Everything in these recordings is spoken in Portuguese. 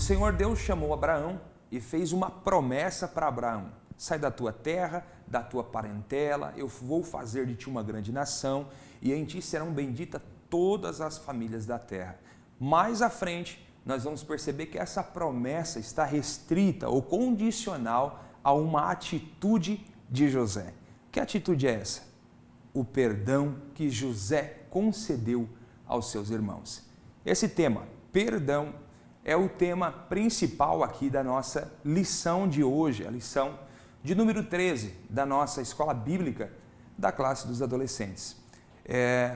Senhor Deus chamou Abraão e fez uma promessa para Abraão: sai da tua terra, da tua parentela, eu vou fazer de ti uma grande nação e em ti serão benditas todas as famílias da terra. Mais à frente, nós vamos perceber que essa promessa está restrita ou condicional a uma atitude de José. Que atitude é essa? O perdão que José concedeu aos seus irmãos. Esse tema, perdão, é o tema principal aqui da nossa lição de hoje, a lição de número 13 da nossa escola bíblica da classe dos adolescentes.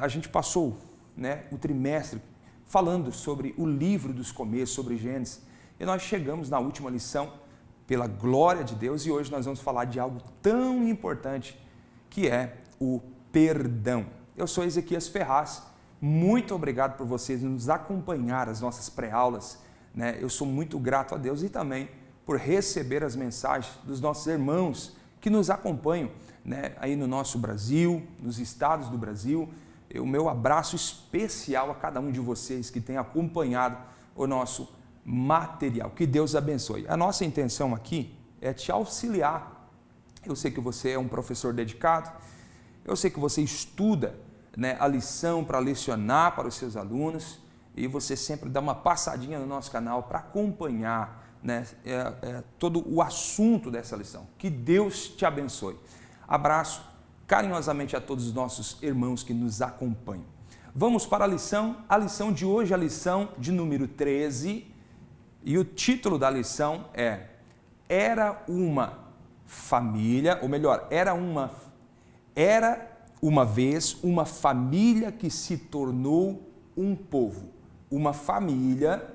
A gente passou o trimestre falando sobre o livro dos começos, sobre Gênesis, e nós chegamos na última lição, pela glória de Deus, e hoje nós vamos falar de algo tão importante, que é o perdão. Eu sou Ezequias Ferraz, muito obrigado por vocês nos acompanhar as nossas pré-aulas, eu sou muito grato a Deus e também por receber as mensagens dos nossos irmãos que nos acompanham aí no nosso Brasil, nos estados do Brasil. O meu abraço especial a cada um de vocês que tem acompanhado o nosso material. Que Deus abençoe. A nossa intenção aqui é te auxiliar. Eu sei que você é um professor dedicado, eu sei que você estuda a lição para lecionar para os seus alunos e você sempre dá uma passadinha no nosso canal para acompanhar todo o assunto dessa lição. Que Deus te abençoe. Abraço carinhosamente a todos os nossos irmãos que nos acompanham. Vamos para a lição de hoje, a lição de número 13, e o título da lição é: Era uma família, ou melhor, era uma vez uma família que se tornou um povo. Uma família,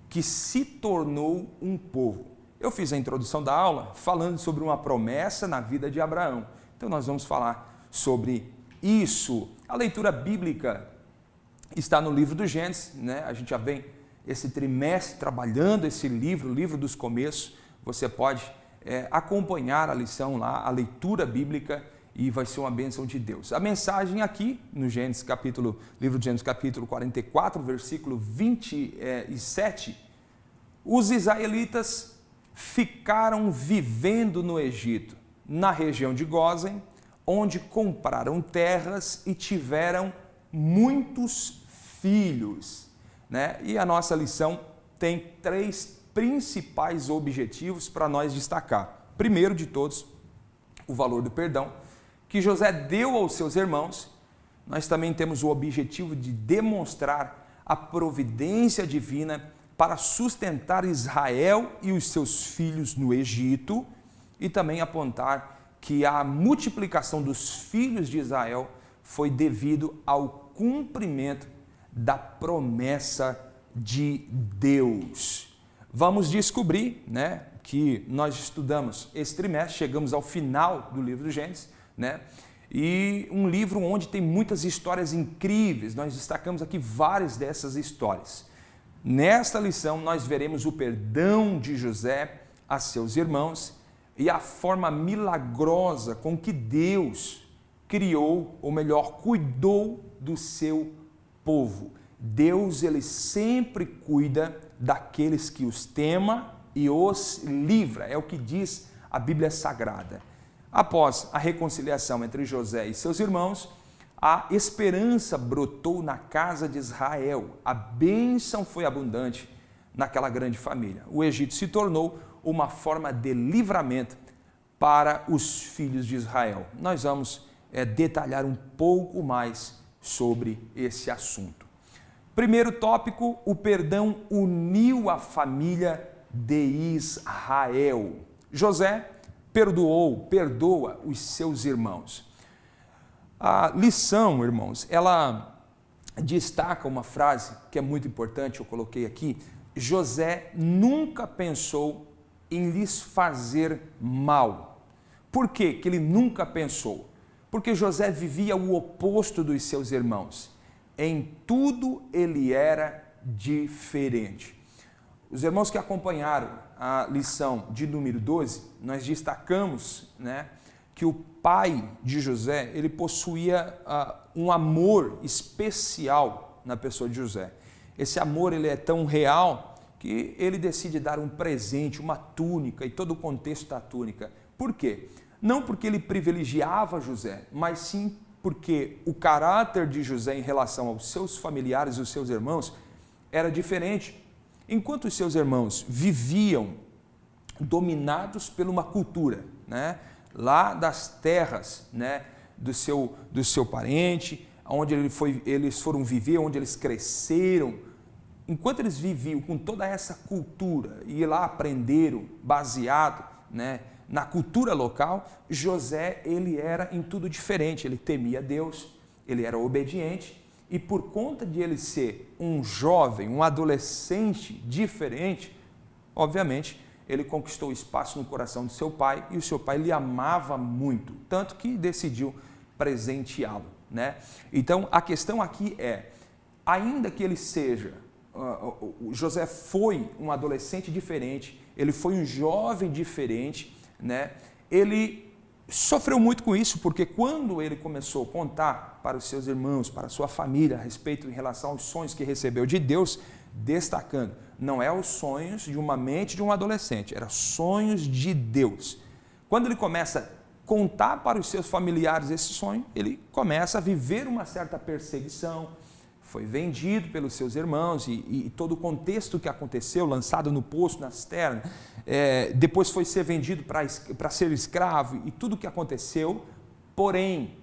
que se tornou um povo. Eu fiz a introdução da aula falando sobre uma promessa na vida de Abraão. Então nós vamos falar sobre isso. A leitura bíblica está no livro do Gênesis, A gente já vem esse trimestre trabalhando esse livro, o livro dos começos. Você pode acompanhar a lição lá, a leitura bíblica, e vai ser uma bênção de Deus. A mensagem aqui no Gênesis livro de Gênesis capítulo 44, versículo 27, os israelitas ficaram vivendo no Egito, na região de Gósen, onde compraram terras e tiveram muitos filhos. E a nossa lição tem 3 principais objetivos para nós destacar. Primeiro de todos, o valor do perdão que José deu aos seus irmãos. Nós também temos o objetivo de demonstrar a providência divina para sustentar Israel e os seus filhos no Egito, e também apontar que a multiplicação dos filhos de Israel foi devido ao cumprimento da promessa de Deus. Vamos descobrir, que nós estudamos esse trimestre, chegamos ao final do livro do Gênesis, e um livro onde tem muitas histórias incríveis. Nós destacamos aqui várias dessas histórias. Nesta lição nós veremos o perdão de José a seus irmãos e a forma milagrosa com que Deus criou, ou melhor, cuidou do seu povo. Deus, ele sempre cuida daqueles que os tema e os livra, é o que diz a Bíblia Sagrada. Após a reconciliação entre José e seus irmãos, a esperança brotou na casa de Israel. A bênção foi abundante naquela grande família. O Egito se tornou uma forma de livramento para os filhos de Israel. Nós vamos detalhar um pouco mais sobre esse assunto. Primeiro tópico: o perdão uniu a família de Israel. José perdoa os seus irmãos. A lição, irmãos, ela destaca uma frase que é muito importante, eu coloquei aqui: José nunca pensou em lhes fazer mal. Por quê que ele nunca pensou? Porque José vivia o oposto dos seus irmãos. Em tudo ele era diferente. Os irmãos que acompanharam a lição de número 12, nós destacamos, que o pai de José, ele possuía um amor especial na pessoa de José. Esse amor, ele é tão real que ele decide dar um presente, uma túnica e todo o contexto da túnica. Por quê? Não porque ele privilegiava José, mas sim porque o caráter de José em relação aos seus familiares e os seus irmãos era diferente. Enquanto os seus irmãos viviam dominados por uma cultura, né, lá das terras, né, do seu parente, onde eles foram viver, onde eles cresceram, enquanto eles viviam com toda essa cultura e lá aprenderam baseado, né, na cultura local, José, ele era em tudo diferente, ele temia Deus, ele era obediente e por conta de ele ser um jovem, um adolescente diferente, obviamente, ele conquistou espaço no coração de seu pai e o seu pai lhe amava muito, tanto que decidiu presenteá-lo, né? Então, a questão aqui é, ainda que ele seja, José foi um adolescente diferente, ele foi um jovem diferente, né? Ele sofreu muito com isso, porque quando ele começou a contar para os seus irmãos, para a sua família, a respeito em relação aos sonhos que recebeu de Deus, destacando, não é os sonhos de uma mente de um adolescente, eram sonhos de Deus. Quando ele começa a contar para os seus familiares esse sonho, ele começa a viver uma certa perseguição, foi vendido pelos seus irmãos e todo o contexto que aconteceu, lançado no poço, na cisterna, depois foi ser vendido para ser escravo e tudo o que aconteceu, porém,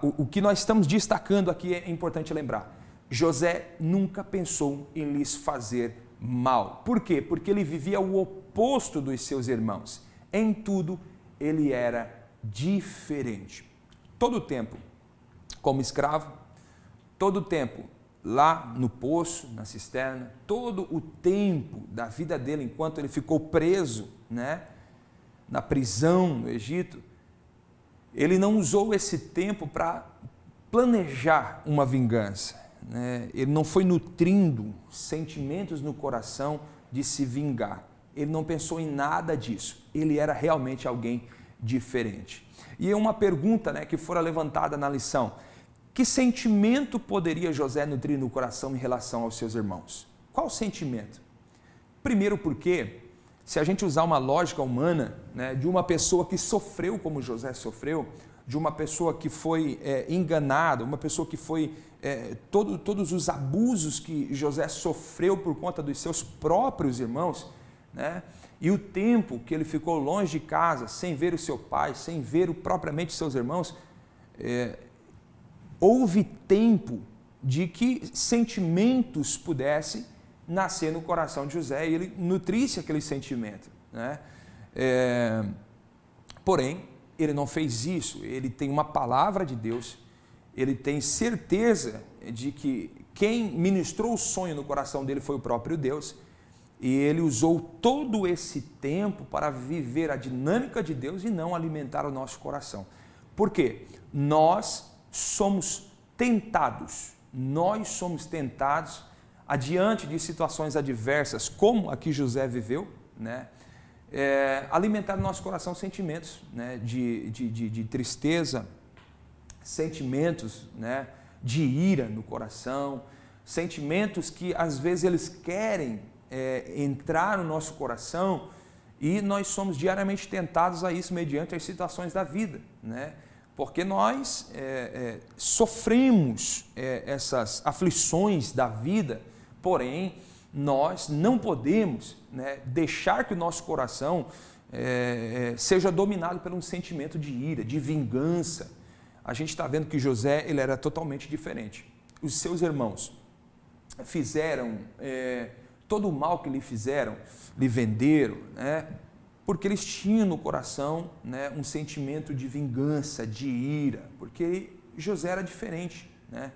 o que nós estamos destacando aqui é importante lembrar, José nunca pensou em lhes fazer mal. Por quê? Porque ele vivia o oposto dos seus irmãos. Em tudo, ele era diferente. Todo o tempo como escravo, todo o tempo lá no poço, na cisterna, todo o tempo da vida dele enquanto ele ficou preso, né, na prisão no Egito, ele não usou esse tempo para planejar uma vingança. Ele não foi nutrindo sentimentos no coração de se vingar. Ele não pensou em nada disso. Ele era realmente alguém diferente. E é uma pergunta, né, que fora levantada na lição. Que sentimento poderia José nutrir no coração em relação aos seus irmãos? Qual sentimento? Primeiro porque, se a gente usar uma lógica humana, né, de uma pessoa que sofreu como José sofreu, de uma pessoa que foi enganada, uma pessoa que foi todos os abusos que José sofreu por conta dos seus próprios irmãos, né? E o tempo que ele ficou longe de casa, sem ver o seu pai, sem ver propriamente seus irmãos, houve tempo de que sentimentos pudessem nascer no coração de José e ele nutrisse aquele sentimento, né? Porém, ele não fez isso, ele tem uma palavra de Deus, ele tem certeza de que quem ministrou o sonho no coração dele foi o próprio Deus, e ele usou todo esse tempo para viver a dinâmica de Deus e não alimentar o nosso coração. Por quê? Nós somos tentados adiante de situações adversas, como a que José viveu, né? Alimentar no nosso coração sentimentos, né, de tristeza, sentimentos, né, de ira no coração, sentimentos que às vezes eles querem entrar no nosso coração e nós somos diariamente tentados a isso mediante as situações da vida, né? Porque nós sofremos essas aflições da vida, porém nós não podemos, né, deixar que o nosso coração seja dominado por um sentimento de ira, de vingança. A gente está vendo que José ele era totalmente diferente. Os seus irmãos fizeram todo o mal que lhe fizeram, lhe venderam, né, porque eles tinham no coração, né, um sentimento de vingança, de ira, porque José era diferente, né?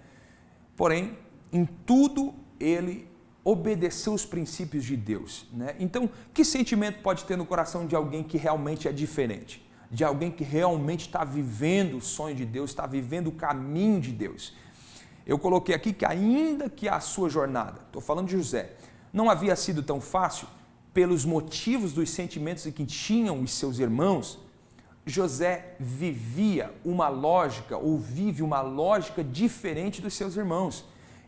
Porém, em tudo ele obedeceu os princípios de Deus, né? Então, que sentimento pode ter no coração de alguém que realmente é diferente? De alguém que realmente está vivendo o sonho de Deus, está vivendo o caminho de Deus. Eu coloquei aqui que ainda que a sua jornada, estou falando de José, não havia sido tão fácil, pelos motivos dos sentimentos que tinham os seus irmãos, José vivia uma lógica, ou vive uma lógica diferente dos seus irmãos.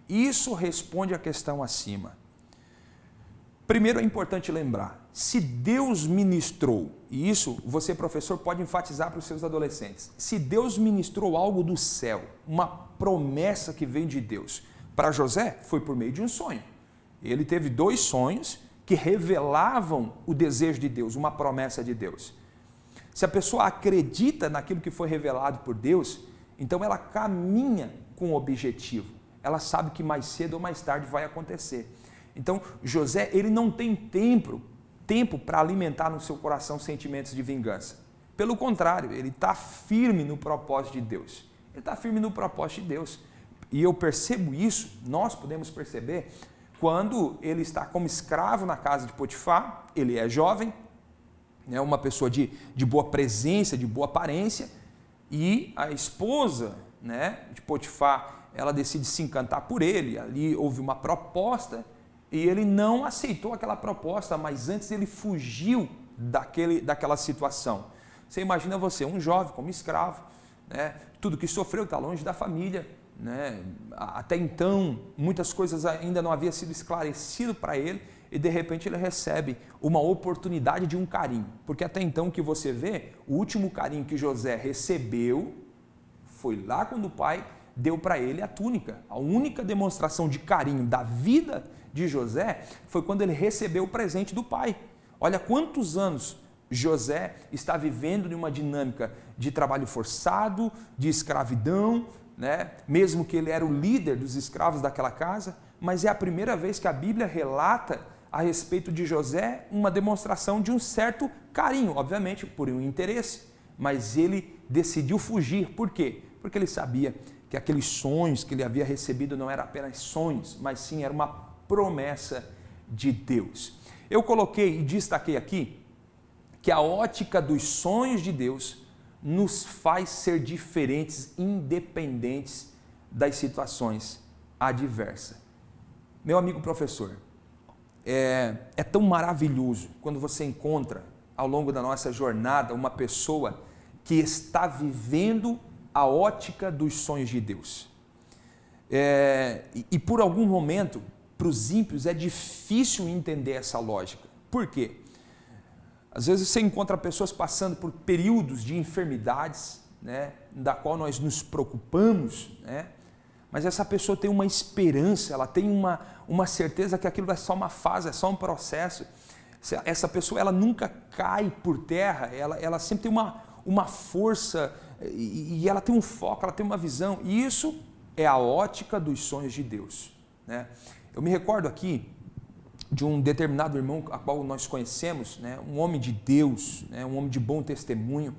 Isso responde à questão acima. Primeiro é importante lembrar, se Deus ministrou, e isso você, professor, pode enfatizar para os seus adolescentes, se Deus ministrou algo do céu, uma promessa que vem de Deus, para José foi por meio de um sonho. Ele teve 2 sonhos que revelavam o desejo de Deus, uma promessa de Deus. Se a pessoa acredita naquilo que foi revelado por Deus, então ela caminha com o objetivo. Ela sabe que mais cedo ou mais tarde vai acontecer. Então, José, ele não tem tempo para alimentar no seu coração sentimentos de vingança. Pelo contrário, ele está firme no propósito de Deus. Ele está firme no propósito de Deus. E eu percebo isso, nós podemos perceber, quando ele está como escravo na casa de Potifar, ele é jovem, né, uma pessoa de boa presença, de boa aparência, e a esposa, né, de Potifar, ela decide se encantar por ele. Ali houve uma proposta, e ele não aceitou aquela proposta, mas antes ele fugiu daquela situação. Você imagina você, um jovem como escravo, né, tudo que sofreu, está longe da família, né, até então muitas coisas ainda não haviam sido esclarecido para ele, e de repente ele recebe uma oportunidade de um carinho, porque até então o que você vê, o último carinho que José recebeu, foi lá quando o pai deu para ele a túnica. A única demonstração de carinho da vida de José foi quando ele recebeu o presente do pai. Olha quantos anos José está vivendo em uma dinâmica de trabalho forçado, de escravidão, né? Mesmo que ele era o líder dos escravos daquela casa, mas é a primeira vez que a Bíblia relata a respeito de José uma demonstração de um certo carinho, obviamente por um interesse, mas ele decidiu fugir. Por quê? Porque ele sabia que aqueles sonhos que ele havia recebido não eram apenas sonhos, mas sim era uma promessa de Deus. Eu coloquei e destaquei aqui que a ótica dos sonhos de Deus nos faz ser diferentes, independentes das situações adversas. Meu amigo professor, é tão maravilhoso quando você encontra ao longo da nossa jornada uma pessoa que está vivendo a ótica dos sonhos de Deus. E por algum momento, para os ímpios é difícil entender essa lógica. Por quê? Às vezes você encontra pessoas passando por períodos de enfermidades, né, da qual nós nos preocupamos, né, mas essa pessoa tem uma esperança, ela tem uma certeza que aquilo é só uma fase, é só um processo. Essa pessoa ela nunca cai por terra, ela sempre tem uma força e ela tem um foco, ela tem uma visão, e isso é a ótica dos sonhos de Deus, né? Eu me recordo aqui de um determinado irmão a qual nós conhecemos, né, um homem de Deus, né, um homem de bom testemunho,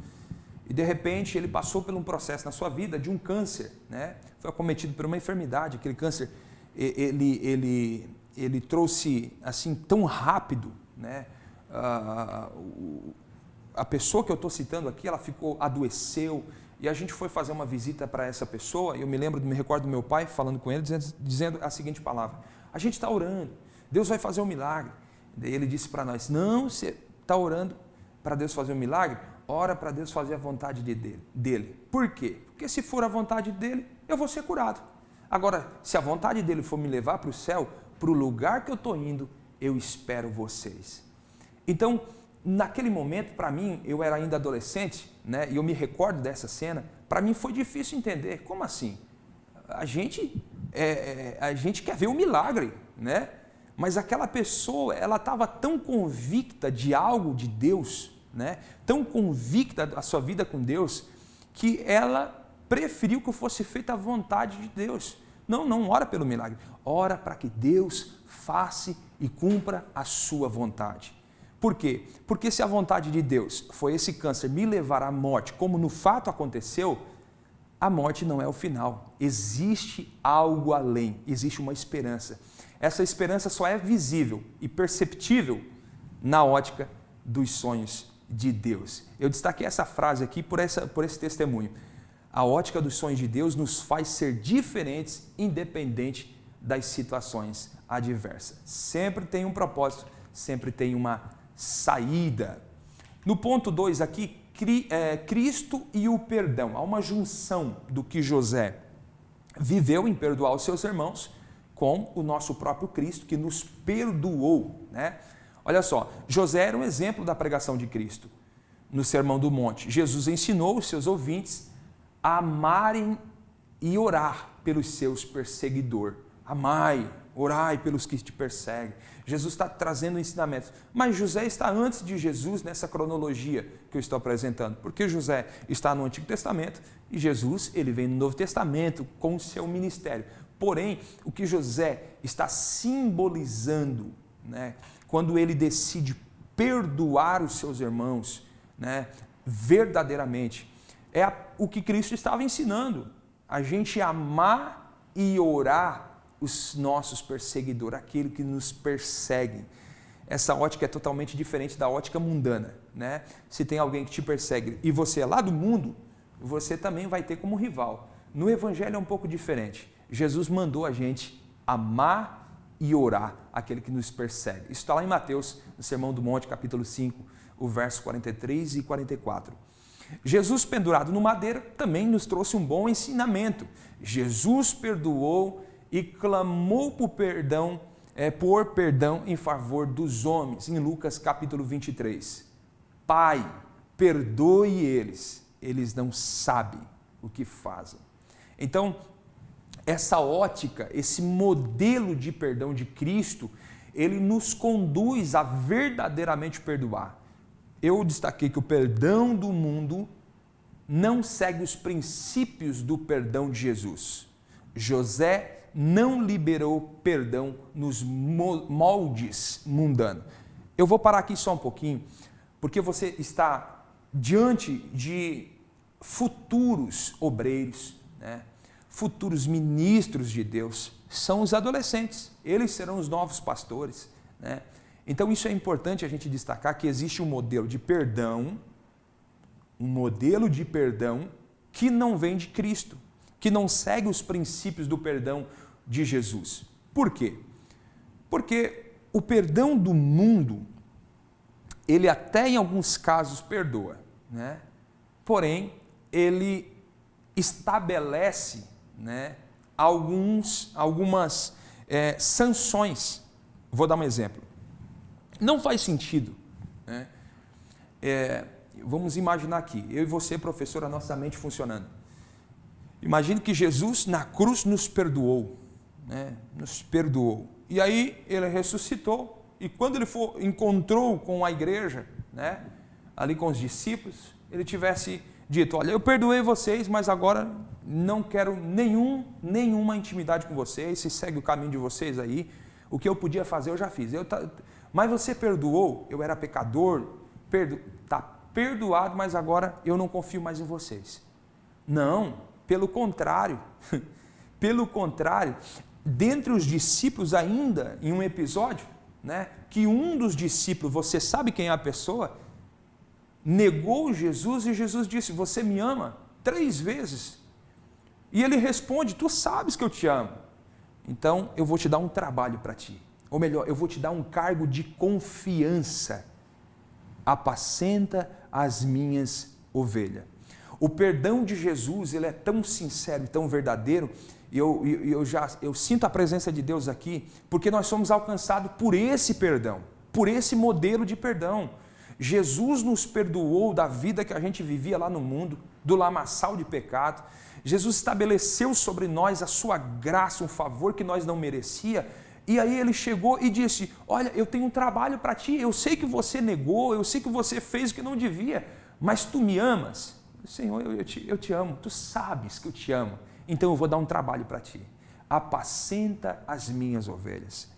e de repente ele passou por um processo na sua vida de um câncer, né, foi acometido por uma enfermidade. Aquele câncer ele trouxe assim tão rápido, né, a pessoa que eu estou citando aqui, ela adoeceu, e a gente foi fazer uma visita para essa pessoa, e eu me recordo do meu pai falando com ele, dizendo a seguinte palavra: a gente está orando, Deus vai fazer um milagre. Daí ele disse para nós: não, você está orando para Deus fazer um milagre? Ora para Deus fazer a vontade dele. Por quê? Porque se for a vontade dele, eu vou ser curado. Agora, se a vontade dele for me levar para o céu, para o lugar que eu estou indo, eu espero vocês. Então, naquele momento, para mim, eu era ainda adolescente, né, e eu me recordo dessa cena, para mim foi difícil entender. Como assim? A gente quer ver um milagre, né? Mas aquela pessoa, ela estava tão convicta de algo de Deus, né? Tão convicta da sua vida com Deus, que ela preferiu que fosse feita a vontade de Deus. Não ora pelo milagre, ora para que Deus faça e cumpra a sua vontade. Por quê? Porque se a vontade de Deus foi esse câncer me levar à morte, como no fato aconteceu, a morte não é o final. Existe algo além, existe uma esperança. Essa esperança só é visível e perceptível na ótica dos sonhos de Deus. Eu destaquei essa frase aqui por esse testemunho. A ótica dos sonhos de Deus nos faz ser diferentes, independente das situações adversas. Sempre tem um propósito, sempre tem uma saída. No ponto 2 aqui, Cristo e o perdão. Há uma junção do que José viveu em perdoar os seus irmãos com o nosso próprio Cristo, que nos perdoou, né? Olha só, José era um exemplo da pregação de Cristo. No Sermão do Monte, Jesus ensinou os seus ouvintes a amarem e orar pelos seus perseguidores. Amai, orai pelos que te perseguem. Jesus está trazendo ensinamentos. Mas José está antes de Jesus nessa cronologia que eu estou apresentando. Porque José está no Antigo Testamento e Jesus ele vem no Novo Testamento com o seu ministério. Porém, o que José está simbolizando, né, quando ele decide perdoar os seus irmãos, né, verdadeiramente, é o que Cristo estava ensinando. A gente amar e orar os nossos perseguidores, aquele que nos persegue. Essa ótica é totalmente diferente da ótica mundana, né? Se tem alguém que te persegue e você é lá do mundo, você também vai ter como rival. No Evangelho é um pouco diferente. Jesus mandou a gente amar e orar aquele que nos persegue. Isso está lá em Mateus, no Sermão do Monte, capítulo 5, o verso 43 e 44. Jesus pendurado no madeiro também nos trouxe um bom ensinamento. Jesus perdoou e clamou por perdão em favor dos homens, em Lucas capítulo 23. Pai, perdoe eles não sabem o que fazem. Então, essa ótica, esse modelo de perdão de Cristo, ele nos conduz a verdadeiramente perdoar. Eu destaquei que o perdão do mundo não segue os princípios do perdão de Jesus. José não liberou perdão nos moldes mundanos. Eu vou parar aqui só um pouquinho, porque você está diante de futuros obreiros, né? Futuros ministros de Deus, são os adolescentes, eles serão os novos pastores, né? Então isso é importante a gente destacar, que existe um modelo de perdão que não vem de Cristo, que não segue os princípios do perdão de Jesus. Por quê? Porque o perdão do mundo, ele até em alguns casos perdoa, né? Porém, ele estabelece, né, algumas sanções. Vou dar um exemplo. Não faz sentido, né? Vamos imaginar aqui, eu e você, professor, a nossa mente funcionando. Imagine que Jesus na cruz nos perdoou, né? Nos perdoou. E aí ele ressuscitou, e quando ele encontrou com a igreja, né, ali com os discípulos, ele tivesse dito: olha, eu perdoei vocês, mas agora não quero nenhuma intimidade com vocês, se segue o caminho de vocês aí, o que eu podia fazer eu já fiz. Mas você perdoou, eu era pecador, está perdoado, mas agora eu não confio mais em vocês. Não, pelo contrário, dentre os discípulos ainda, em um episódio, né, que um dos discípulos, você sabe quem é a pessoa, negou Jesus e Jesus disse: você me ama 3 vezes? E ele responde: tu sabes que eu te amo, então eu vou te dar um trabalho para ti, ou melhor, eu vou te dar um cargo de confiança, apacenta as minhas ovelhas. O perdão de Jesus, ele é tão sincero e tão verdadeiro, e eu sinto a presença de Deus aqui, porque nós somos alcançados por esse perdão, por esse modelo de perdão. Jesus nos perdoou da vida que a gente vivia lá no mundo, do lamaçal de pecado. Jesus estabeleceu sobre nós a sua graça, um favor que nós não merecia. E aí ele chegou e disse: olha, eu tenho um trabalho para ti, eu sei que você negou, eu sei que você fez o que não devia, mas tu me amas? Senhor, eu te amo, tu sabes que eu te amo, então eu vou dar um trabalho para ti. Apacenta as minhas ovelhas.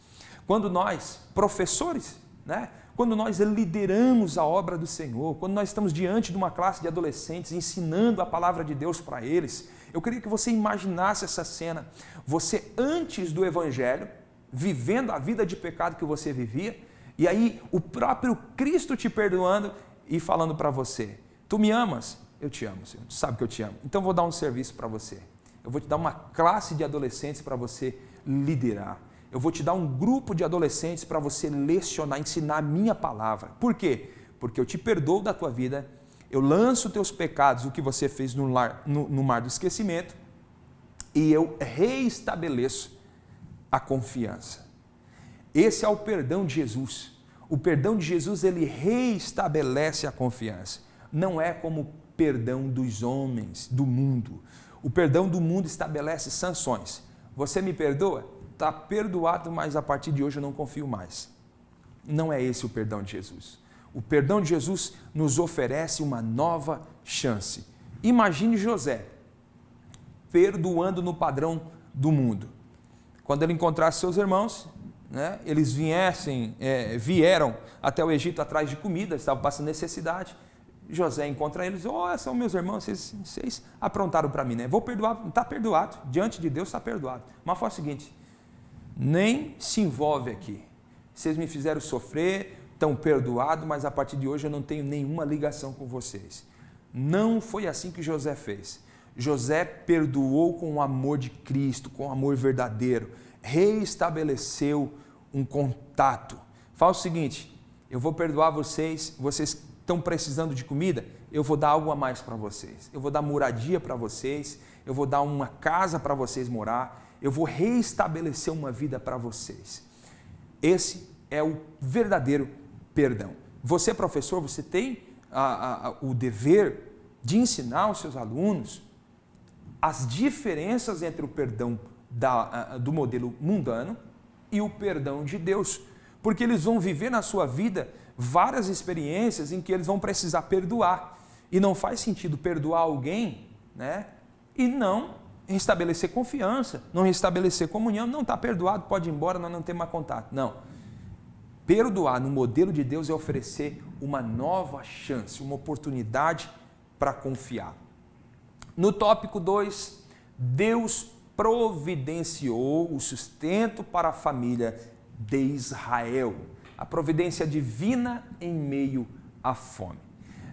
Quando nós, professores, né, quando nós lideramos a obra do Senhor, quando nós estamos diante de uma classe de adolescentes, ensinando a palavra de Deus para eles, eu queria que você imaginasse essa cena, você antes do Evangelho, vivendo a vida de pecado que você vivia, e aí o próprio Cristo te perdoando e falando para você: tu me amas? Eu te amo, Senhor, tu sabe que eu te amo. Então eu vou dar um serviço para você. Eu vou te dar uma classe de adolescentes para você liderar. Eu vou te dar um grupo de adolescentes para você lecionar, ensinar a minha palavra. Por quê? Porque eu te perdoo da tua vida, eu lanço teus pecados, o que você fez no mar do esquecimento, e eu reestabeleço a confiança. Esse é o perdão de Jesus. O perdão de Jesus, ele reestabelece a confiança. Não é como o perdão dos homens, do mundo. O perdão do mundo estabelece sanções. Você me perdoa? Está perdoado, mas a partir de hoje eu não confio mais. Não é esse o perdão de Jesus. O perdão de Jesus nos oferece uma nova chance. Imagine José perdoando no padrão do mundo. Quando ele encontrasse seus irmãos, né, eles vieram até o Egito atrás de comida, estavam passando necessidade. José encontra eles, são meus irmãos, vocês aprontaram para mim, né? Vou perdoar, está perdoado, diante de Deus está perdoado. Mas foi o seguinte, nem se envolve aqui. Vocês me fizeram sofrer, estão perdoados, mas a partir de hoje eu não tenho nenhuma ligação com vocês. Não foi assim que José fez. José perdoou com o amor de Cristo, com o amor verdadeiro, reestabeleceu um contato. Fala o seguinte, eu vou perdoar vocês, vocês estão precisando de comida, eu vou dar algo a mais para vocês. Eu vou dar moradia para vocês, eu vou dar uma casa para vocês morar, eu vou reestabelecer uma vida para vocês. Esse é o verdadeiro perdão. Você, professor, você tem o dever de ensinar aos seus alunos as diferenças entre o perdão do modelo mundano e o perdão de Deus, porque eles vão viver na sua vida várias experiências em que eles vão precisar perdoar, e não faz sentido perdoar alguém, né, e não restabelecer confiança, não restabelecer comunhão, não está perdoado, pode ir embora, nós não temos mais contato. Não, perdoar no modelo de Deus é oferecer uma nova chance, uma oportunidade para confiar. No tópico 2, Deus providenciou o sustento para a família de Israel, a providência divina em meio à fome.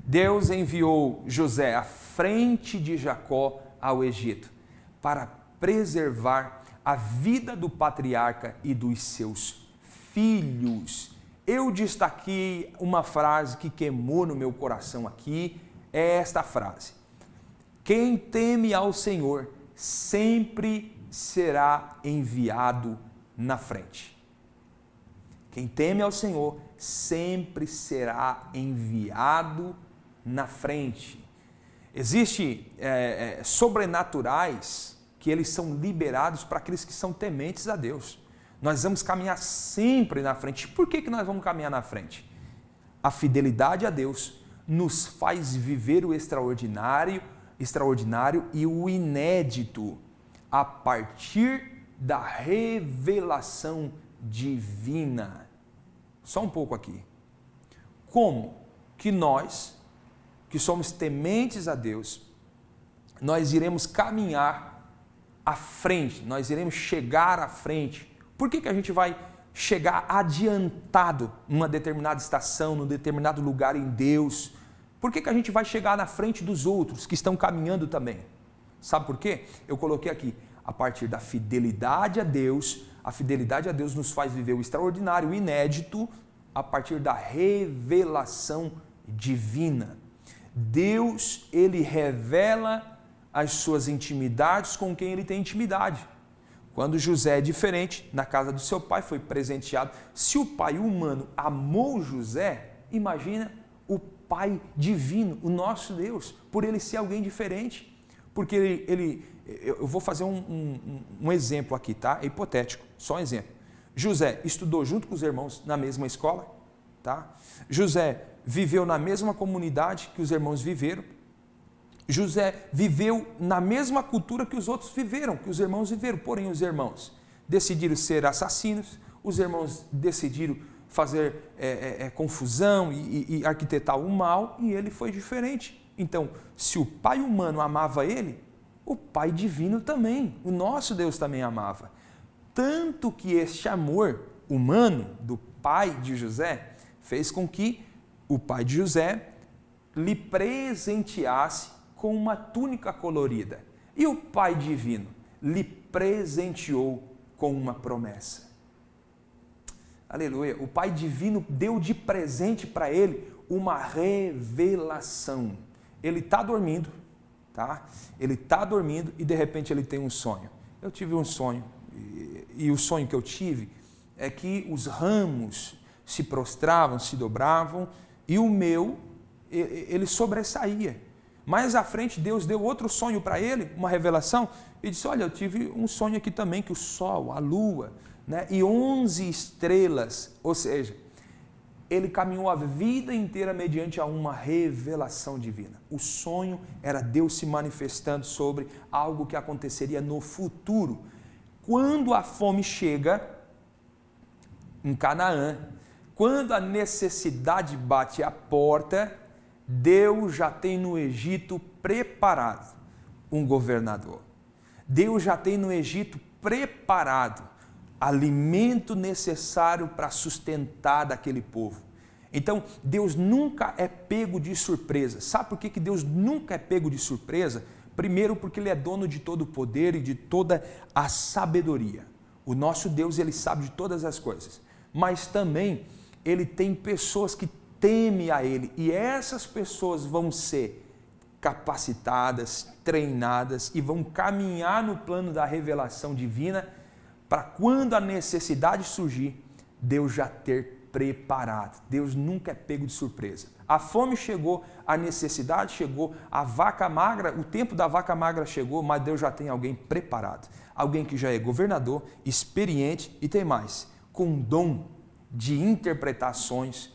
Deus enviou José à frente de Jacó ao Egito para preservar a vida do patriarca e dos seus filhos. Eu destaquei uma frase que queimou no meu coração aqui, é esta frase: quem teme ao Senhor sempre será enviado na frente. Quem teme ao Senhor sempre será enviado na frente. Existem sobrenaturais que eles são liberados para aqueles que são tementes a Deus. Nós vamos caminhar sempre na frente. Por que nós vamos caminhar na frente? A fidelidade a Deus nos faz viver o extraordinário e o inédito a partir da revelação divina. Só um pouco aqui. Como que nós, que somos tementes a Deus, nós iremos caminhar à frente, nós iremos chegar à frente? Por que a gente vai chegar adiantado numa determinada estação, num determinado lugar em Deus? Por que a gente vai chegar na frente dos outros que estão caminhando também? Sabe por quê? Eu coloquei aqui, a partir da fidelidade a Deus nos faz viver o extraordinário, o inédito, a partir da revelação divina. Deus, ele revela as suas intimidades com quem ele tem intimidade. Quando José é diferente, na casa do seu pai, foi presenteado. Se o pai humano amou José, imagina o Pai divino, o nosso Deus, por ele ser alguém diferente. Porque eu vou fazer um exemplo aqui, tá? É hipotético, só um exemplo. José estudou junto com os irmãos na mesma escola, tá? José viveu na mesma comunidade que os irmãos viveram. José viveu na mesma cultura que os outros viveram, que os irmãos viveram. Porém, os irmãos decidiram ser assassinos, os irmãos decidiram fazer confusão e arquitetar o mal, e ele foi diferente. Então, se o pai humano amava ele, o pai divino também, o nosso Deus também amava. Tanto que este amor humano do pai de José fez com que o pai de José lhe presenteasse com uma túnica colorida. E o pai divino lhe presenteou com uma promessa. Aleluia. O Pai Divino deu de presente para ele uma revelação. Ele está dormindo, tá? Ele está dormindo e de repente ele tem um sonho. Eu tive um sonho e o sonho que eu tive é que os ramos se prostravam, se dobravam, e o meu, ele sobressaía. Mais à frente, Deus deu outro sonho para ele, uma revelação, e disse, olha, eu tive um sonho aqui também, que o sol, a lua, né, e 11 estrelas, ou seja, ele caminhou a vida inteira mediante a uma revelação divina. O sonho era Deus se manifestando sobre algo que aconteceria no futuro. Quando a fome chega em Canaã, quando a necessidade bate à porta, Deus já tem no Egito preparado um governador. Deus já tem no Egito preparado alimento necessário para sustentar daquele povo. Então, Deus nunca é pego de surpresa. Sabe por que Deus nunca é pego de surpresa? Primeiro, porque Ele é dono de todo o poder e de toda a sabedoria. O nosso Deus, Ele sabe de todas as coisas. Mas também, Ele tem pessoas que temem a Ele. E essas pessoas vão ser capacitadas, treinadas e vão caminhar no plano da revelação divina para quando a necessidade surgir, Deus já ter preparado. Deus nunca é pego de surpresa. A fome chegou, a necessidade chegou, a vaca magra, o tempo da vaca magra chegou, mas Deus já tem alguém preparado. Alguém que já é governador, experiente e tem mais, com dom de interpretações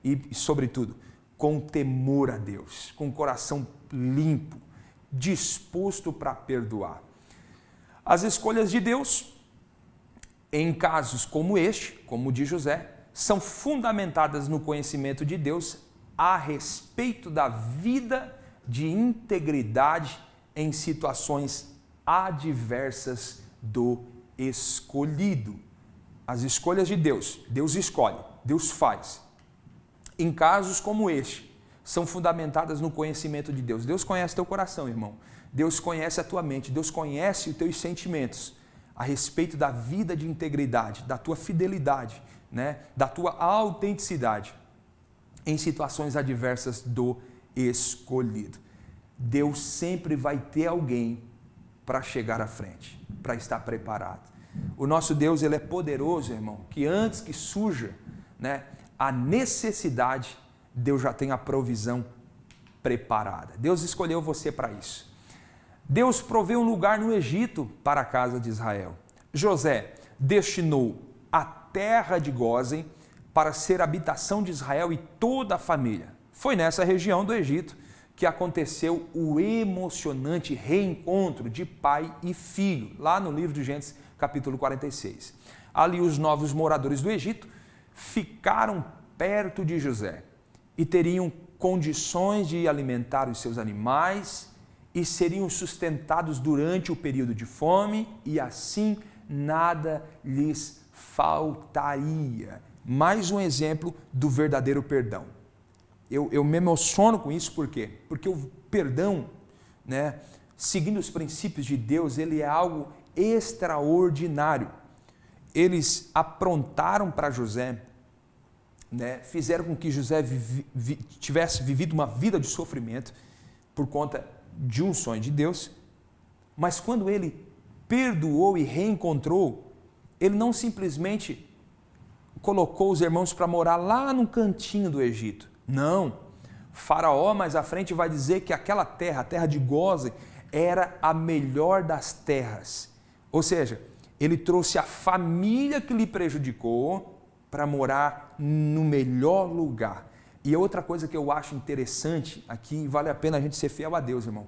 e, sobretudo, com temor a Deus, com o coração limpo, disposto para perdoar. As escolhas de Deus, em casos como este, como o de José, são fundamentadas no conhecimento de Deus a respeito da vida de integridade em situações adversas do escolhido. As escolhas de Deus, Deus escolhe, Deus faz. Em casos como este, são fundamentadas no conhecimento de Deus. Deus conhece teu coração, irmão. Deus conhece a tua mente, Deus conhece os teus sentimentos a respeito da vida de integridade, da tua fidelidade, né, da tua autenticidade em situações adversas do escolhido. Deus sempre vai ter alguém para chegar à frente, para estar preparado. O nosso Deus, Ele é poderoso, irmão, que antes que surja, né, a necessidade, Deus já tem a provisão preparada. Deus escolheu você para isso. Deus proveu um lugar no Egito para a casa de Israel. José destinou a terra de Gósen para ser habitação de Israel e toda a família. Foi nessa região do Egito que aconteceu o emocionante reencontro de pai e filho, lá no livro de Gênesis, capítulo 46. Ali os novos moradores do Egito ficaram perto de José e teriam condições de alimentar os seus animais e seriam sustentados durante o período de fome e assim nada lhes faltaria. Mais um exemplo do verdadeiro perdão. Eu me emociono com isso, por quê? Porque o perdão, né, seguindo os princípios de Deus, ele é algo extraordinário. Eles aprontaram para José, né, fizeram com que José tivesse vivido uma vida de sofrimento por conta de um sonho de Deus, mas quando ele perdoou e reencontrou, ele não simplesmente colocou os irmãos para morar lá no cantinho do Egito. Não. Faraó mais à frente vai dizer que aquela terra, a terra de Gósen, era a melhor das terras. Ou seja, ele trouxe a família que lhe prejudicou para morar no melhor lugar. E outra coisa que eu acho interessante aqui, vale a pena a gente ser fiel a Deus, irmão,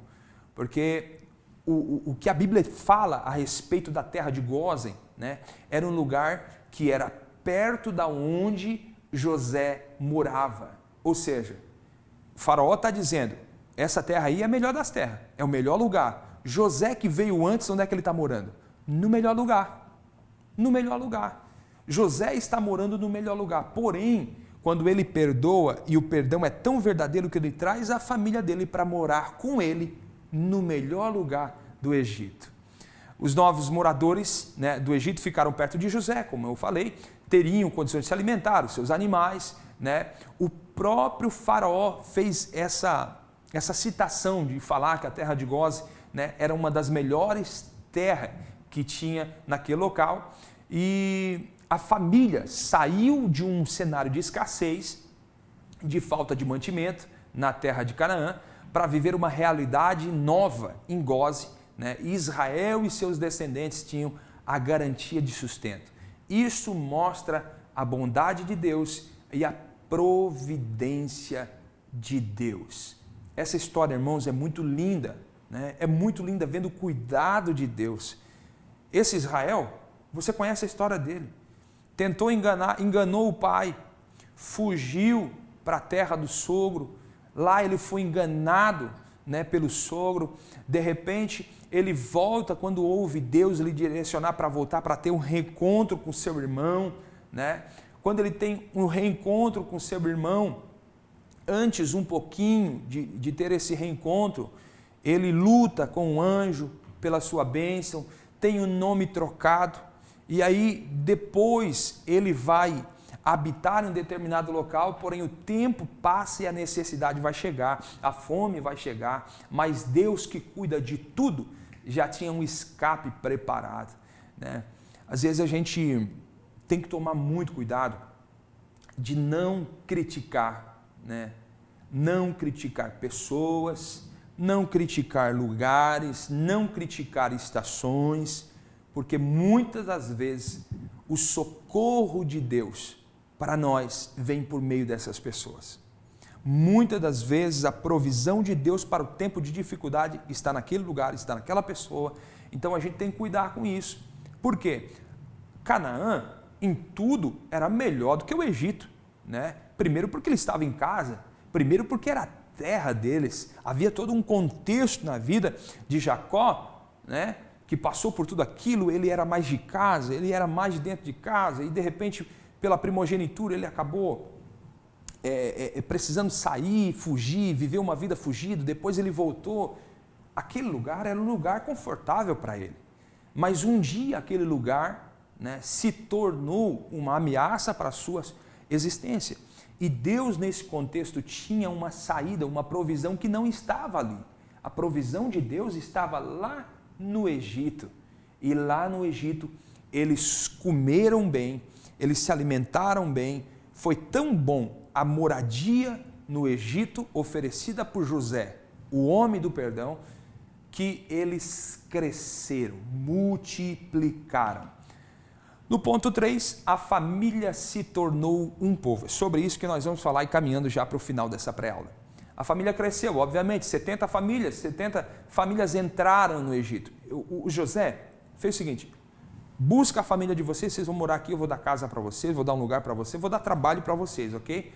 porque o que a Bíblia fala a respeito da terra de Gósen, né, era um lugar que era perto da onde José morava. Ou seja, o faraó está dizendo, essa terra aí é a melhor das terras, é o melhor lugar. José que veio antes, onde é que ele está morando? No melhor lugar. No melhor lugar. José está morando no melhor lugar. Porém, quando ele perdoa, e o perdão é tão verdadeiro que ele traz a família dele para morar com ele no melhor lugar do Egito. Os novos moradores, né, do Egito ficaram perto de José, como eu falei, teriam condições de se alimentar, os seus animais, né? O próprio faraó fez essa citação de falar que a terra de Gósen, né, era uma das melhores terras que tinha naquele local, E a família saiu de um cenário de escassez, de falta de mantimento na terra de Canaã, para viver uma realidade nova em Gósen, né? Israel e seus descendentes tinham a garantia de sustento. Isso mostra a bondade de Deus e a providência de Deus. Essa história, irmãos, é muito linda, né? É muito linda vendo o cuidado de Deus. Esse Israel, você conhece a história dele. Tentou enganou o pai, fugiu para a terra do sogro. Lá ele foi enganado, né, pelo sogro. De repente, ele volta quando ouve Deus lhe direcionar para voltar, para ter um reencontro com seu irmão, né? Quando ele tem um reencontro com seu irmão, antes um pouquinho de ter esse reencontro, ele luta com o anjo pela sua bênção, tem o nome trocado, e aí depois ele vai habitar em um determinado local, porém o tempo passa e a necessidade vai chegar, a fome vai chegar, mas Deus, que cuida de tudo, já tinha um escape preparado, né? Às vezes a gente tem que tomar muito cuidado de não criticar, né? Não criticar pessoas, não criticar lugares, não criticar estações, porque muitas das vezes o socorro de Deus para nós vem por meio dessas pessoas. Muitas das vezes a provisão de Deus para o tempo de dificuldade está naquele lugar, está naquela pessoa. Então a gente tem que cuidar com isso. Por quê? Canaã, em tudo, era melhor do que o Egito, né? Primeiro porque ele estava em casa, primeiro porque era a terra deles. Havia todo um contexto na vida de Jacó, né, que passou por tudo aquilo. Ele era mais de casa, ele era mais de dentro de casa, e de repente, pela primogenitura, ele acabou precisando sair, fugir, viver uma vida fugido. Depois ele voltou. Aquele lugar era um lugar confortável para ele. Mas um dia aquele lugar, né, se tornou uma ameaça para a sua existência. E Deus, nesse contexto, tinha uma saída, uma provisão que não estava ali. A provisão de Deus estava lá no Egito. E lá no Egito, eles comeram bem, eles se alimentaram bem. Foi tão bom a moradia no Egito oferecida por José, o homem do perdão, que eles cresceram, multiplicaram. No ponto 3, a família se tornou um povo. É sobre isso que nós vamos falar e caminhando já para o final dessa pré-aula. A família cresceu, obviamente, 70 famílias entraram no Egito. O José fez o seguinte: busca a família de vocês, vocês vão morar aqui, eu vou dar casa para vocês, vou dar um lugar para vocês, vou dar trabalho para vocês, ok?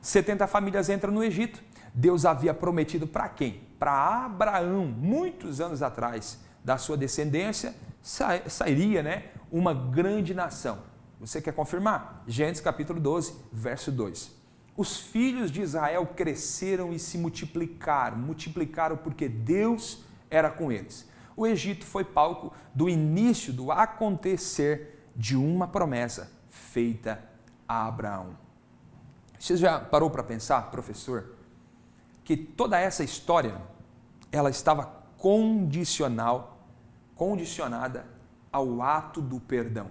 70 famílias entram no Egito. Deus havia prometido para quem? Para Abraão, muitos anos atrás, da sua descendência, sairia, né, uma grande nação. Você quer confirmar? Gênesis capítulo 12, verso 2. Os filhos de Israel cresceram e se multiplicaram porque Deus era com eles. O Egito foi palco do início do acontecer de uma promessa feita a Abraão. Você já parou para pensar, professor, que toda essa história, ela estava condicionada ao ato do perdão.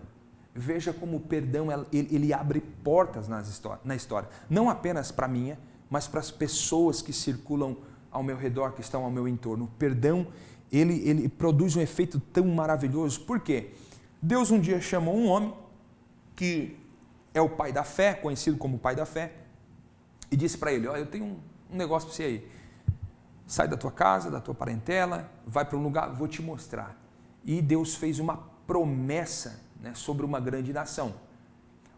Veja como o perdão ele abre portas na história. Não apenas para a minha, mas para as pessoas que circulam ao meu redor, que estão ao meu entorno. O perdão, ele produz um efeito tão maravilhoso. Por quê? Deus um dia chamou um homem, que é o pai da fé, conhecido como o pai da fé, e disse para ele: olha, eu tenho um negócio para você aí. Sai da tua casa, da tua parentela, vai para um lugar, vou te mostrar. E Deus fez uma promessa, né, sobre uma grande nação.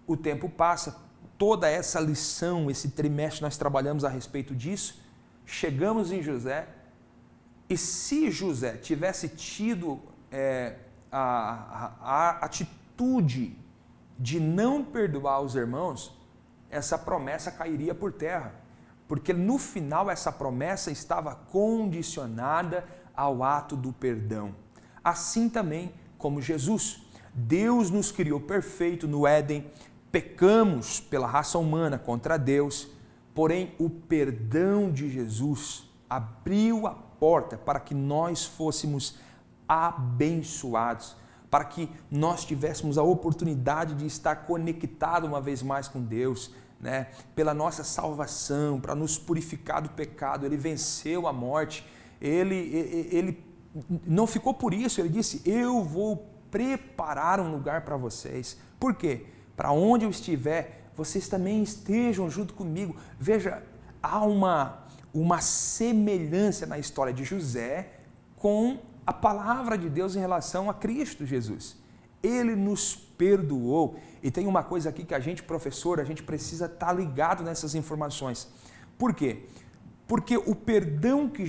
O tempo passa, toda essa lição, esse trimestre nós trabalhamos a respeito disso, chegamos em José, e se José tivesse tido a atitude de não perdoar os irmãos, essa promessa cairia por terra, porque no final essa promessa estava condicionada ao ato do perdão. Assim também como Jesus. Deus nos criou perfeito no Éden, pecamos pela raça humana contra Deus, porém o perdão de Jesus abriu a porta para que nós fôssemos abençoados, para que nós tivéssemos a oportunidade de estar conectado uma vez mais com Deus, né? Pela nossa salvação, para nos purificar do pecado. Ele venceu a morte, ele não ficou por isso, ele disse: eu vou preparar um lugar para vocês. Por quê? Para onde eu estiver, vocês também estejam junto comigo. Veja, há uma semelhança na história de José com a palavra de Deus em relação a Cristo Jesus. Ele nos perdoou. E tem uma coisa aqui que a gente, professor, a gente precisa estar ligado nessas informações. Por quê? Porque o perdão que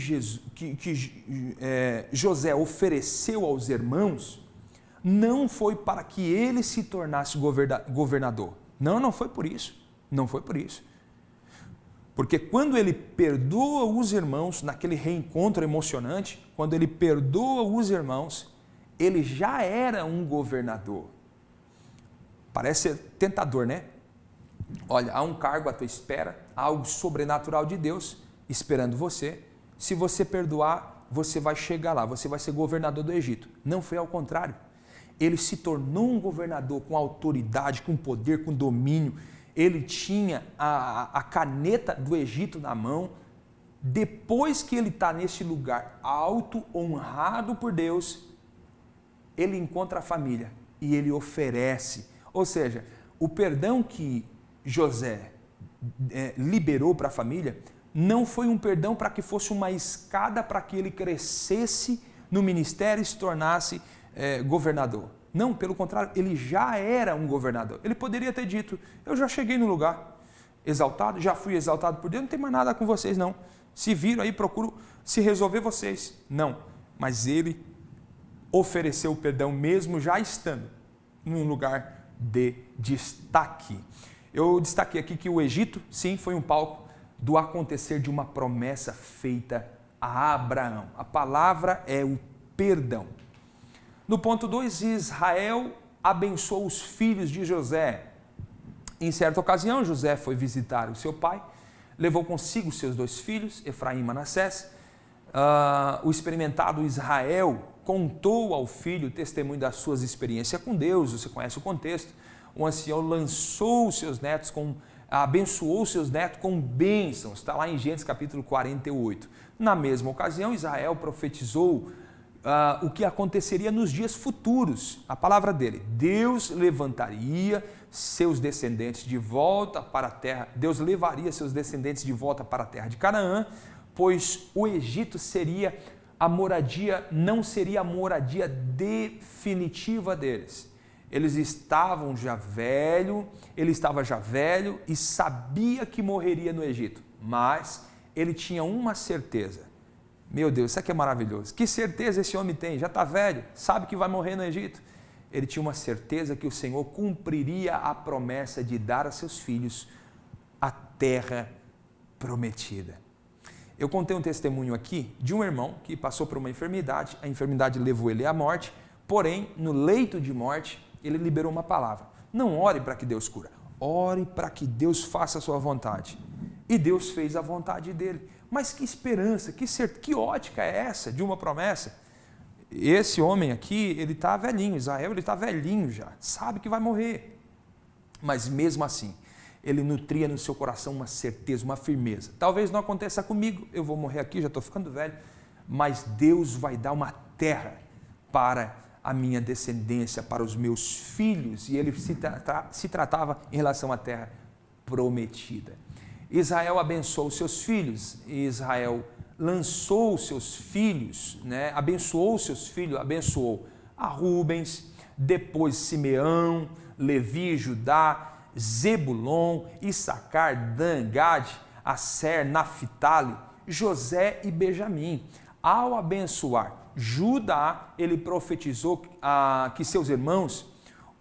José ofereceu aos irmãos não foi para que ele se tornasse governador. Não foi por isso. Não foi por isso. Porque quando ele perdoa os irmãos, naquele reencontro emocionante, quando ele perdoa os irmãos, ele já era um governador. Parece tentador, né? Olha, há um cargo à tua espera, há algo sobrenatural de Deus esperando você. Se você perdoar, você vai chegar lá, você vai ser governador do Egito. Não foi ao contrário. Ele se tornou um governador com autoridade, com poder, com domínio. Ele tinha a caneta do Egito na mão. Depois que ele está nesse lugar alto, honrado por Deus, ele encontra a família e ele oferece. Ou seja, o perdão que José liberou para a família não foi um perdão para que fosse uma escada para que ele crescesse no ministério e se tornasse governador. Não, pelo contrário, ele já era um governador. Ele poderia ter dito: eu já cheguei no lugar exaltado, já fui exaltado por Deus, não tem mais nada com vocês não. Se viram aí, procuro se resolver vocês. Não, mas ele ofereceu o perdão mesmo já estando num lugar de destaque. Eu destaquei aqui que o Egito, sim, foi um palco do acontecer de uma promessa feita a Abraão. A palavra é o perdão. No ponto 2, Israel abençoou os filhos de José. Em certa ocasião, José foi visitar o seu pai, levou consigo seus 2 filhos, Efraim e Manassés. O experimentado Israel contou ao filho o testemunho das suas experiências com Deus. Você conhece o contexto. O ancião lançou seus netos abençoou seus netos com bênçãos. Está lá em Gênesis capítulo 48. Na mesma ocasião, Israel profetizou o que aconteceria nos dias futuros. A palavra dele: Deus levaria seus descendentes de volta para a terra. Deus levaria seus descendentes de volta para a terra de Canaã, pois o Egito seria a moradia, não seria a moradia definitiva deles. Ele estava já velho e sabia que morreria no Egito, mas ele tinha uma certeza. Meu Deus, isso aqui é maravilhoso. Que certeza esse homem tem? Já está velho, sabe que vai morrer no Egito. Ele tinha uma certeza que o Senhor cumpriria a promessa de dar a seus filhos a terra prometida. Eu contei um testemunho aqui de um irmão que passou por uma enfermidade, a enfermidade levou ele à morte, porém, no leito de morte, ele liberou uma palavra: não ore para que Deus cura, ore para que Deus faça a sua vontade. E Deus fez a vontade dele. Mas que esperança, que ótica é essa de uma promessa? Esse homem aqui, ele está velhinho, Israel, ele está velhinho já, sabe que vai morrer. Mas mesmo assim, ele nutria no seu coração uma certeza, uma firmeza. Talvez não aconteça comigo, eu vou morrer aqui, já estou ficando velho, mas Deus vai dar uma terra para a minha descendência, para os meus filhos. E ele se tratava em relação à terra prometida. Israel abençoou seus filhos, Israel lançou seus filhos, abençoou seus filhos, abençoou a Rubens, depois Simeão, Levi, Judá, Zebulon, Issacar, Dan, Gad, Asser, Naphtali, José e Benjamim. Ao abençoar Judá, ele profetizou que seus irmãos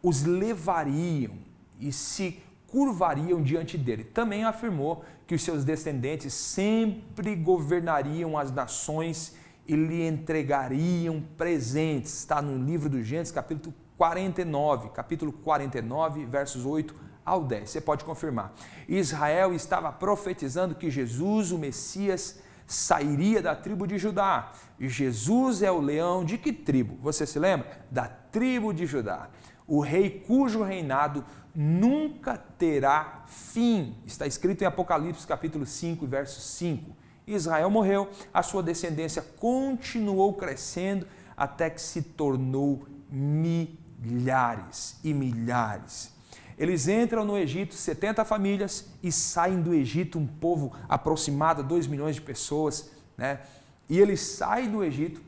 os levariam e se curvariam diante dele. Também afirmou que os seus descendentes sempre governariam as nações e lhe entregariam presentes. Está no livro do Gênesis, capítulo 49, versos 8 ao 10. Você pode confirmar. Israel estava profetizando que Jesus, o Messias, sairia da tribo de Judá. E Jesus é o leão de que tribo? Você se lembra? Da tribo de Judá. O rei cujo reinado nunca terá fim. Está escrito em Apocalipse capítulo 5, verso 5. Israel morreu, a sua descendência continuou crescendo até que se tornou milhares e milhares. Eles entram no Egito, 70 famílias, e saem do Egito um povo aproximado a 2 milhões de pessoas, né? E eles saem do Egito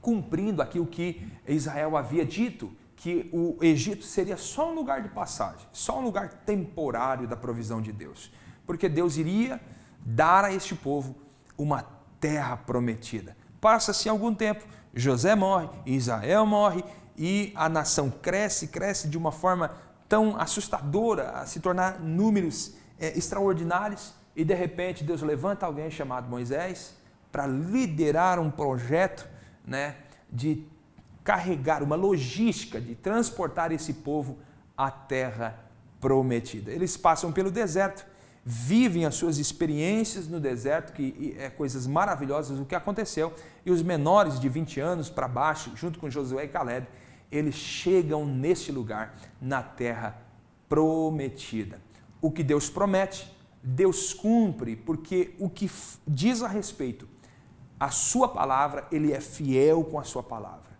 cumprindo aquilo que Israel havia dito, que o Egito seria só um lugar de passagem, só um lugar temporário da provisão de Deus, porque Deus iria dar a este povo uma terra prometida. Passa-se algum tempo, José morre, Israel morre e a nação cresce de uma forma tão assustadora, a se tornar números extraordinários, e de repente Deus levanta alguém chamado Moisés para liderar um projeto, né, de carregar uma logística, de transportar esse povo à terra prometida. Eles passam pelo deserto, vivem as suas experiências no deserto, que é coisas maravilhosas o que aconteceu, e os menores de 20 anos para baixo, junto com Josué e Caleb, eles chegam neste lugar, na terra prometida. O que Deus promete, Deus cumpre, porque o que diz a respeito à sua palavra, Ele é fiel com a sua palavra.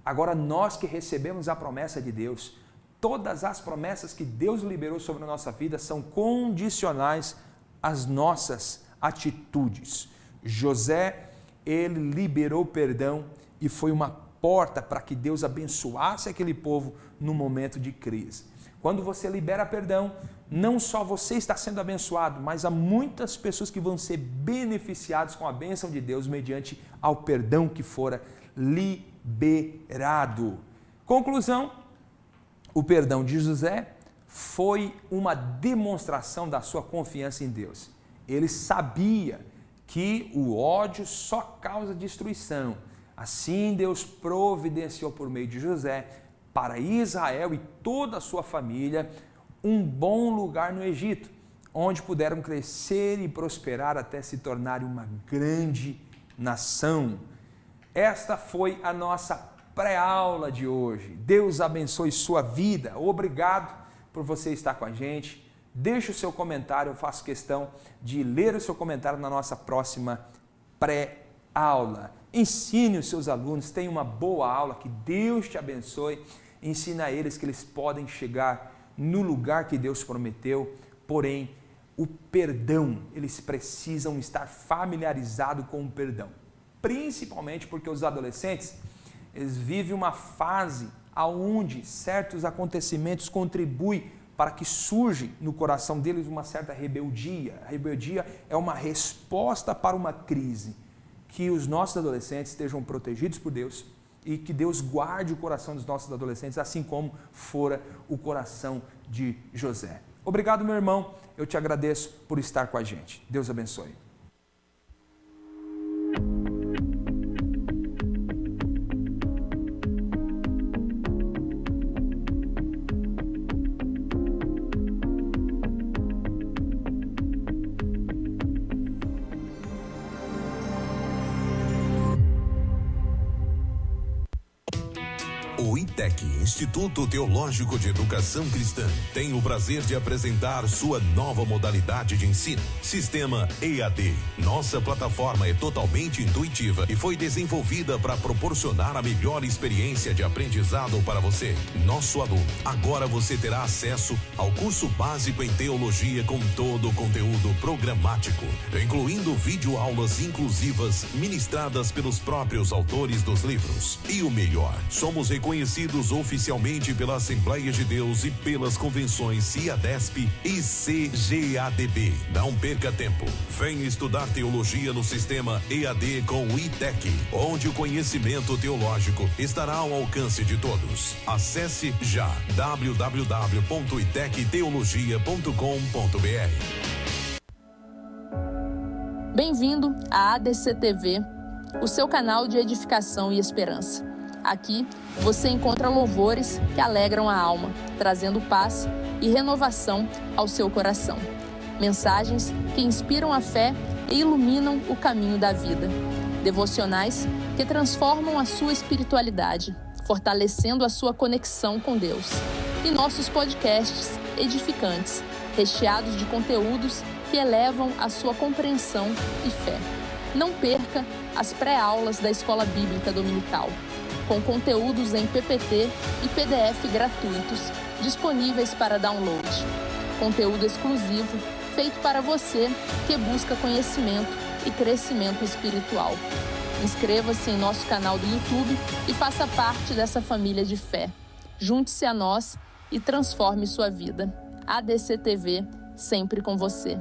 Agora, nós que recebemos a promessa de Deus, todas as promessas que Deus liberou sobre a nossa vida são condicionais às nossas atitudes. José, ele liberou perdão e foi uma porta para que Deus abençoasse aquele povo no momento de crise. Quando você libera perdão, não só você está sendo abençoado, mas há muitas pessoas que vão ser beneficiadas com a bênção de Deus mediante ao perdão que fora liberado. Conclusão, o perdão de José foi uma demonstração da sua confiança em Deus. Ele sabia que o ódio só causa destruição. Assim Deus providenciou por meio de José para Israel e toda a sua família um bom lugar no Egito, onde puderam crescer e prosperar até se tornarem uma grande nação. Esta foi a nossa pré-aula de hoje. Deus abençoe sua vida. Obrigado por você estar com a gente. Deixe o seu comentário, eu faço questão de ler o seu comentário na nossa próxima pré-aula. Ensine os seus alunos, tenha uma boa aula, que Deus te abençoe. Ensine a eles que eles podem chegar no lugar que Deus prometeu, porém, o perdão, eles precisam estar familiarizados com o perdão. Principalmente porque os adolescentes, eles vivem uma fase onde certos acontecimentos contribuem para que surja no coração deles uma certa rebeldia. A rebeldia é uma resposta para uma crise. Que os nossos adolescentes estejam protegidos por Deus e que Deus guarde o coração dos nossos adolescentes, assim como fora o coração de José. Obrigado, meu irmão. Eu te agradeço por estar com a gente. Deus abençoe. O ITEC, Instituto Teológico de Educação Cristã, tem o prazer de apresentar sua nova modalidade de ensino, Sistema EAD. Nossa plataforma é totalmente intuitiva e foi desenvolvida para proporcionar a melhor experiência de aprendizado para você, nosso aluno. Agora você terá acesso ao curso básico em teologia com todo o conteúdo programático, incluindo videoaulas inclusivas ministradas pelos próprios autores dos livros. E o melhor, somos reconhecidos oficialmente pela Assembleia de Deus e pelas convenções CIADESP e CGADB. Não perca tempo. Venha estudar teologia no sistema EAD com o ITEC, onde o conhecimento teológico estará ao alcance de todos. Acesse já www.itecteologia.com.br. Bem-vindo à ADC TV, o seu canal de edificação e esperança. Aqui você encontra louvores que alegram a alma, trazendo paz e renovação ao seu coração. Mensagens que inspiram a fé e iluminam o caminho da vida. Devocionais que transformam a sua espiritualidade, fortalecendo a sua conexão com Deus. E nossos podcasts edificantes, recheados de conteúdos que elevam a sua compreensão e fé. Não perca as pré-aulas da Escola Bíblica Dominical, com conteúdos em PPT e PDF gratuitos, disponíveis para download. Conteúdo exclusivo feito para você que busca conhecimento e crescimento espiritual. Inscreva-se em nosso canal do YouTube e faça parte dessa família de fé. Junte-se a nós e transforme sua vida. ADC TV, sempre com você.